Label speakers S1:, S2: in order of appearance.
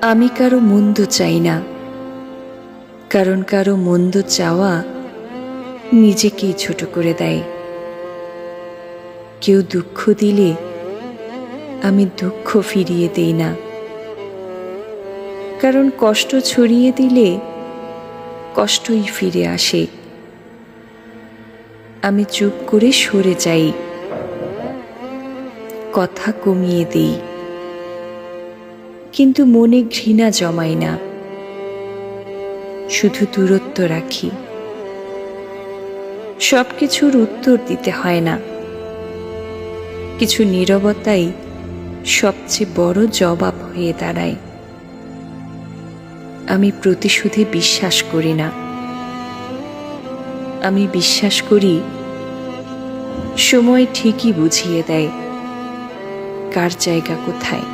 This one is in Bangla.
S1: আমি কারো মন্দ চাই না, কারণ কারো মন্দ চাওয়া নিজেকেই ছোট করে দেয়। কেউ দুঃখ দিলে আমি দুঃখ ফিরিয়ে দেই না, কারণ কষ্ট ছড়িয়ে দিলে কষ্টই ফিরে আসে। আমি চুপ করে সরে যাই, কথা কমিয়ে দেই, কিন্তু মনে ঘৃণা জমাই না, শুধু দূরত্ব রাখি। সবকিছুর উত্তর দিতে হয় না, কিছু নীরবতাই সবচেয়ে বড় জবাব হয়ে দাঁড়ায়। আমি প্রতিশোধে বিশ্বাস করি না, আমি বিশ্বাস করি সময় ঠিকই বুঝিয়ে দেয় কার জায়গা কোথায়।